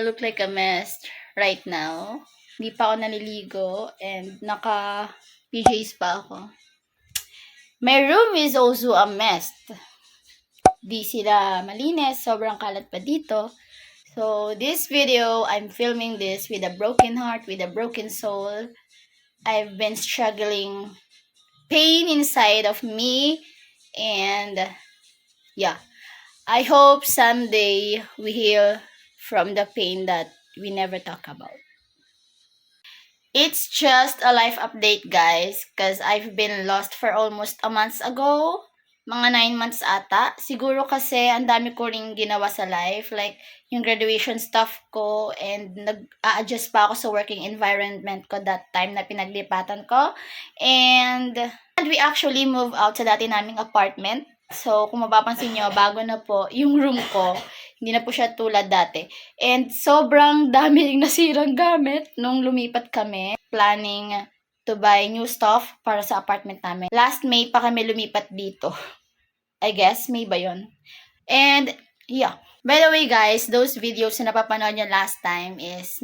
look like a mess right now. Hindi pa ako naliligo and naka-PJs pa ako. My room is also a mess. Di sila malinis, sobrang kalat pa dito. So, this video, I'm filming this with a broken heart, with a broken soul. I've been struggling, pain inside of me, and yeah. I hope someday we heal from the pain that we never talk about. It's just a life update, guys, because I've been lost for almost a month ago. Mga 9 months ata. Siguro kasi ang dami ko ring ginawa sa life. Like, yung graduation stuff ko and nag-a-adjust pa ako sa working environment ko that time na pinaglipatan ko. And we actually moved out sa dati naming apartment. So, kung mapapansin nyo, bago na po yung room ko. Hindi na po siya tulad dati. And sobrang dami ring nasirang gamit nung lumipat kami. Planning to buy new stuff para sa apartment namin. Last May pa kami lumipat dito. I guess, May ba yun? And, yeah. By the way, guys, those videos na napapanood nyo last time is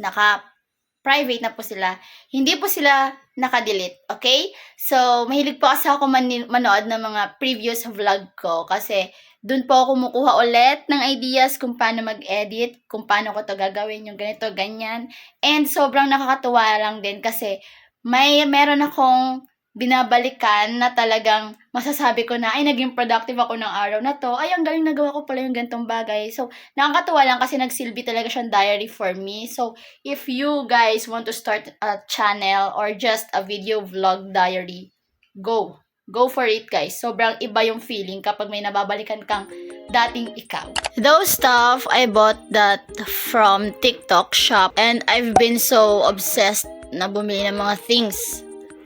private na po sila. Hindi po sila naka-delete, okay? So, mahilig po kasi ako manood ng mga previous vlog ko kasi dun po ako kumukuha ulit ng ideas kung paano mag-edit, kung paano ko to gagawin, yung ganito, ganyan. And sobrang nakakatuwa lang din kasi meron akong binabalikan na talagang masasabi ko na, ay, naging productive ako ng araw na to. Ay, ang galing nagawa ko pala yung gantong bagay. So, nakakatuwa lang kasi nagsilbi talaga siyang diary for me. So, if you guys want to start a channel or just a video vlog diary, go. Go for it, guys. Sobrang iba yung feeling kapag may nababalikan kang dating ikaw. Those stuff, I bought that from TikTok shop. And I've been so obsessed na bumili ng mga things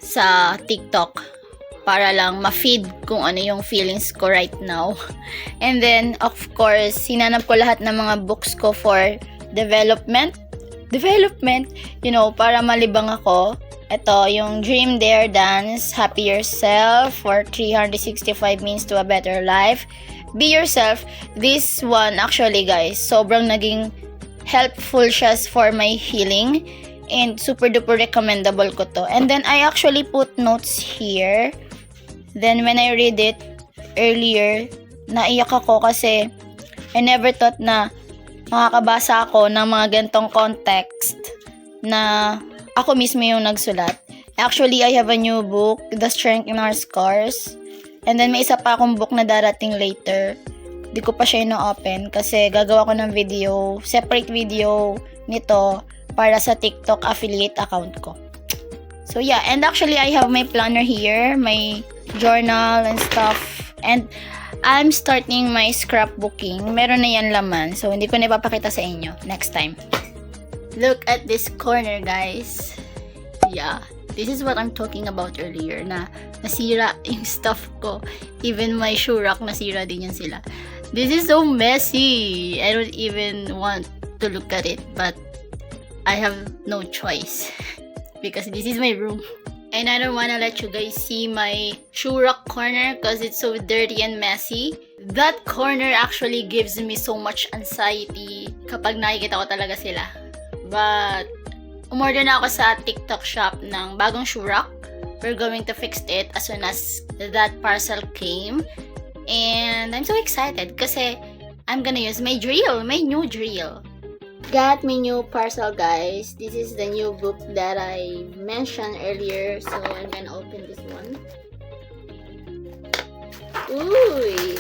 sa TikTok para lang ma-feed kung ano yung feelings ko right now. And then, of course, sinanap ko lahat ng mga books ko for development, you know, para malibang ako. Ito, yung Dream, Dare, Dance, Happy Yourself, for 365 Means to a Better Life. Be Yourself. This one, actually, guys, sobrang naging helpful siya for my healing. And super duper recommendable ko to. And then I actually put notes here. Then when I read it earlier, naiyak ako kasi I never thought na makakabasa ako ng mga gantong context na ako mismo yung nagsulat. Actually, I have a new book, The Strength in Our Scars. And then may isa pa akong book na darating later. Di ko pa siya ino-open kasi gagawa ko ng video, separate video nito para sa TikTok affiliate account ko. So yeah, and actually I have my planner here, my journal and stuff. And I'm starting my scrapbooking. Meron na yan laman, so hindi ko na ipapakita sa inyo next time. Look at this corner, guys. Yeah, this is what I'm talking about earlier, na nasira yung stuff ko. Even my shoe rack, nasira din yan sila. This is so messy. I don't even want to look at it, but I have no choice because this is my room and I don't want to let you guys see my shoe rack corner because it's so dirty and messy. That corner actually gives me so much anxiety kapag nakikita ko talaga sila. But umorder na ako sa TikTok shop ng bagong shoe rack. We're going to fix it as soon as that parcel came. And I'm so excited kasi I'm gonna use my drill, my new drill. Got my new parcel, guys. This is the new book that I mentioned earlier. So I'm gonna open this one. Ooh!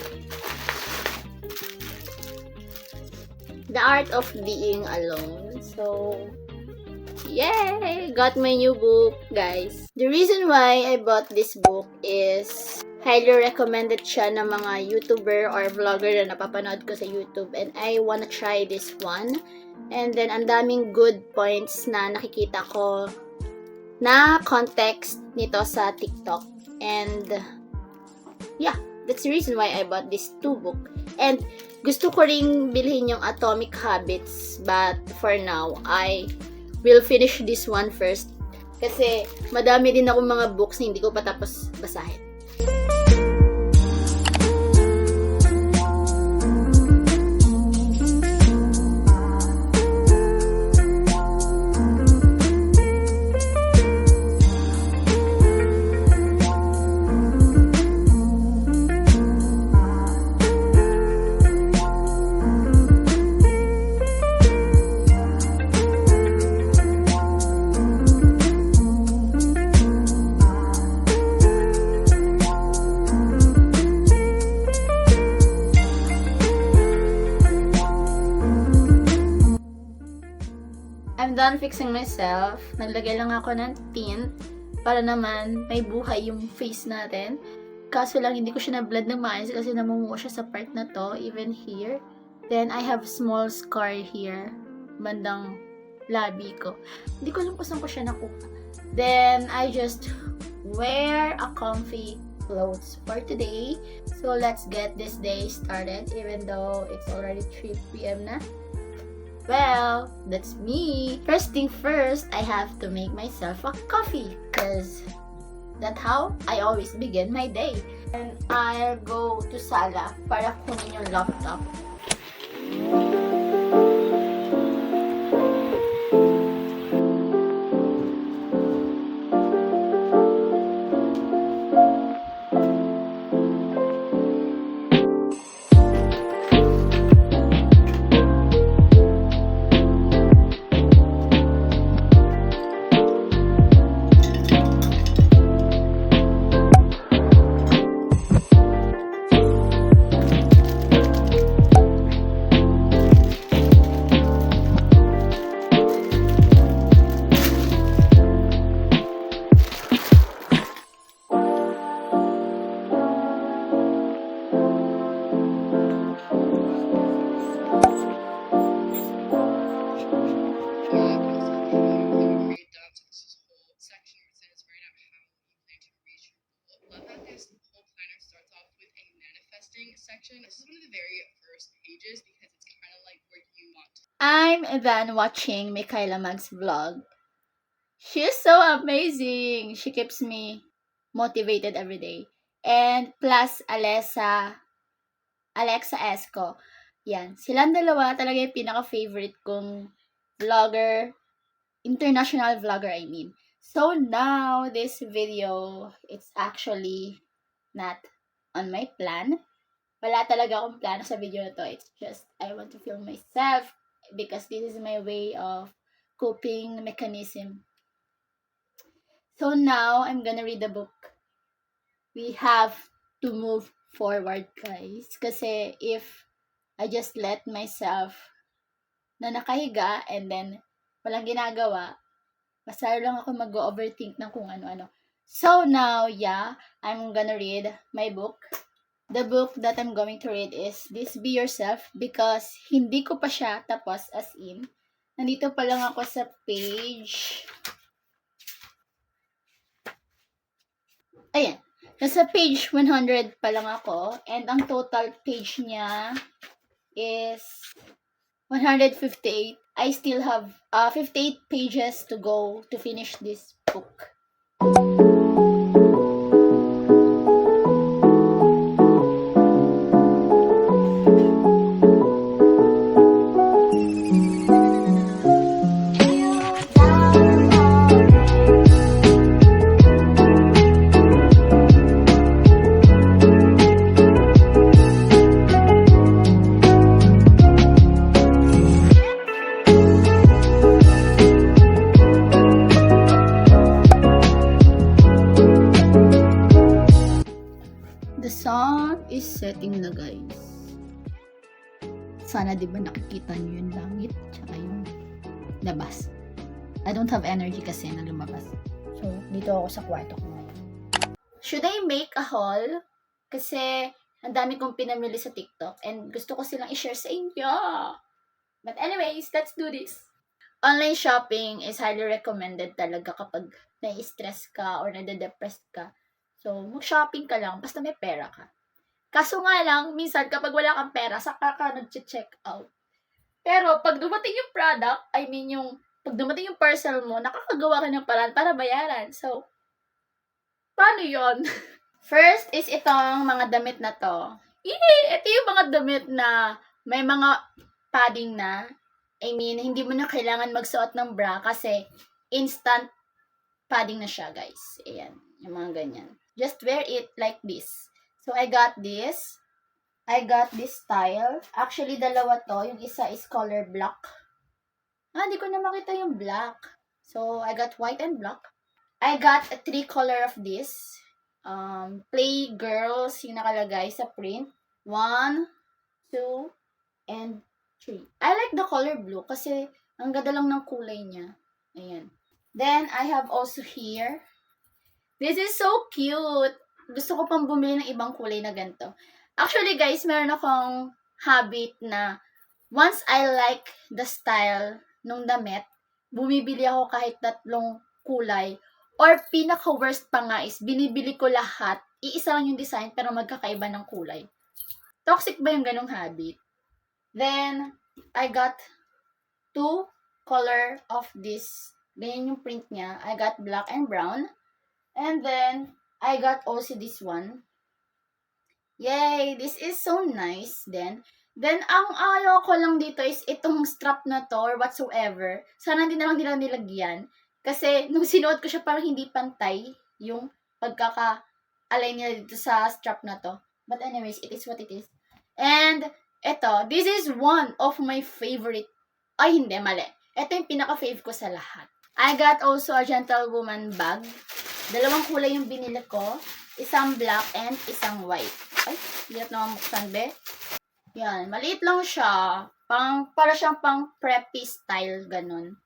The Art of Being Alone. So, yay! Got my new book, guys. The reason why I bought this book is highly recommended siya ng mga YouTuber or vlogger na napapanood ko sa YouTube. And I wanna try this one. And then, ang daming good points na nakikita ko na context nito sa TikTok. And, yeah, that's the reason why I bought this 2 book. And, gusto ko ring bilhin yung Atomic Habits. But, for now, I will finish this one first. Kasi, madami din ako mga books na hindi ko pa tapos basahin. fixing myself. Naglagay lang ako ng tint para naman may buhay yung face natin. Kaso lang, hindi ko siya na-blend ng maayos kasi namumuo siya sa part na to, even here. Then, I have small scar here. Bandang labi ko. Hindi ko alam kung saan ko siya nakuha. Then, I just wear a comfy clothes for today. So, let's get this day started, even though it's already 3 p.m. na. Well, that's me. First thing first, I have to make myself a coffee. Because that's how I always begin my day. And I'll go to sala para kunin yung laptop. Section. This is one of the very first pages because it's kind of like where you want to. I'm then watching Michaela Mag's vlog. She's so amazing. She keeps me motivated every day. And plus Alexa Esco. Yan. Silang dalawa talaga yung pinaka-favorite kong vlogger. International vlogger, I mean. So now, this video, it's actually not on my plan. Wala talaga akong plano sa video na to. It's just, I want to film myself because this is my way of coping mechanism. So now, I'm gonna read the book. We have to move forward, guys. Kasi if I just let myself na nakahiga and then walang ginagawa, mas lalo lang ako mag-overthink ng kung ano-ano. So now, yeah, I'm gonna read my book. The book that I'm going to read is This Be Yourself because hindi ko pa siya tapos as in. Nandito pa lang ako sa page. Ayan. Nasa page 100 pa lang ako. And ang total page niya is 158. I still have 58 pages to go to finish this book. Setting na guys. Sana diba nakikita nyo yung langit tsaka yung labas. I don't have energy kasi na lumabas. So, dito ako sa kwarto ko ngayon. Should I make a haul? Kasi ang dami kong pinamili sa TikTok and gusto ko silang i-share sa inyo. But anyways, let's do this. Online shopping is highly recommended talaga kapag nai-stress ka or nade-depressed ka. So, mag-shopping ka lang basta may pera ka. Kaso nga lang, minsan kapag wala kang pera, saka ka nag-check out. Pero pag dumating yung product, pag dumating yung parcel mo, nakakagawa ka ng paraan para bayaran. So, paano yon? First is itong mga damit na to. Ito yung mga damit na may mga padding na. I mean, hindi mo na kailangan magsuot ng bra kasi instant padding na siya, guys. Ayan, yung mga ganyan. Just wear it like this. So, I got this. I got this style. Actually, dalawa to. Yung isa is color black. Di ko na makita yung black. So, I got white and black. I got a 3 color of this. Play Girls yung nakalagay sa print. 1, 2, and 3. I like the color blue kasi ang ganda lang ng kulay niya. Ayan. Then, I have also here. This is so cute. Gusto ko pang bumili ng ibang kulay na ganito. Actually, guys, meron akong habit na once I like the style nung damit, bumibili ako kahit 3 kulay. Or pinaka-worst pa nga is, binibili ko lahat. Iisa lang yung design, pero magkakaiba ng kulay. Toxic ba yung ganong habit? Then, I got 2 color of this. Ganyan yung print niya. I got black and brown. And then, I got also this one. Yay! This is so nice. Then, ang ayaw ko lang dito is itong strap na to or whatsoever. Sana hindi na lang nila nilagyan. Kasi, nung sinuot ko siya parang hindi pantay yung pagkaka-align nila dito sa strap na to. But anyways, it is what it is. And, this is one of my favorite. Ay, hindi, mali. Ito yung pinaka-fave ko sa lahat. I got also a gentlewoman bag. 2 kulay yung binili ko. Isang black and isang white. Ay, hirap naman buksan, be. Yan, maliit lang siya. Para siyang pang preppy style, ganun.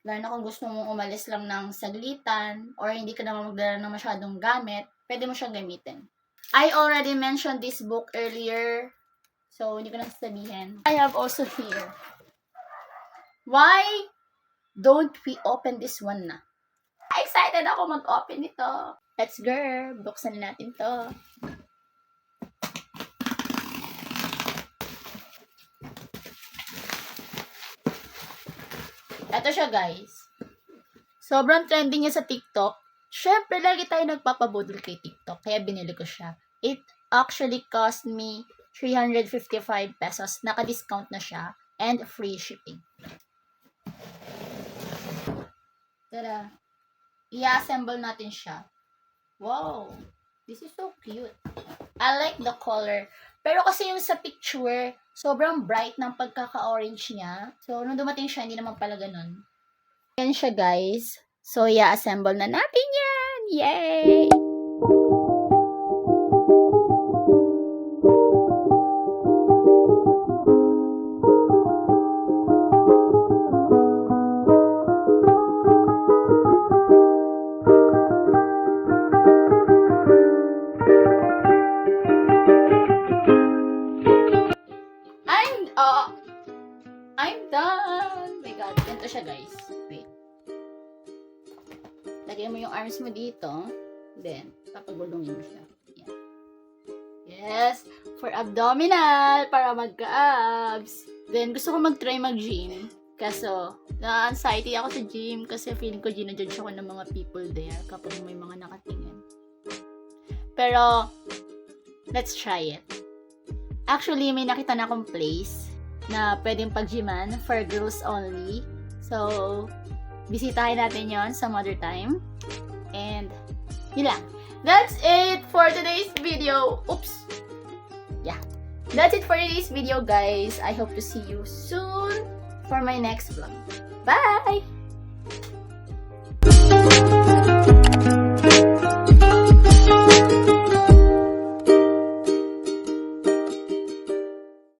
Lalo na kung gusto mong umalis lang ng saglitan or hindi ka naman magdala ng masyadong gamit, pwede mo siyang gamitin. I already mentioned this book earlier. So, hindi ko na sasabihin. I have also here. Why don't we open this one na? Excited ako mag-open ito. Let's go. Buksan natin to. Ito siya, guys. Sobrang trending niya sa TikTok. Syempre, lagi tayo nagpapabudol kay TikTok. Kaya binili ko siya. It actually cost me 355 pesos. Naka-discount na siya. And free shipping. Tada. I-assemble natin siya. Wow. This is so cute. I like the color. Pero kasi yung sa picture, sobrang bright ng pagkaka-orange niya. So, nung dumating siya, hindi naman pala ganun. Yan siya, guys. So, i-assemble na natin yan. Yay! I'm done! My God, ganito siya, guys. Wait. Lagyan mo yung arms mo dito. Then, papagulungin mo siya. Yan. Yes! For abdominal! Para magka-abs. Then, gusto ko mag-try mag-gym. Kaso, na-anxiety ako sa gym kasi feeling ko ginajudge ako ng mga people there kapag may mga nakatingin. Pero, let's try it. Actually, may nakita na akong place na pwedeng pag-gyman for girls only. So, bisitahin natin yon some other time. And, yun lang. That's it for today's video. Oops! Yeah. That's it for today's video, guys. I hope to see you soon for my next vlog. Bye!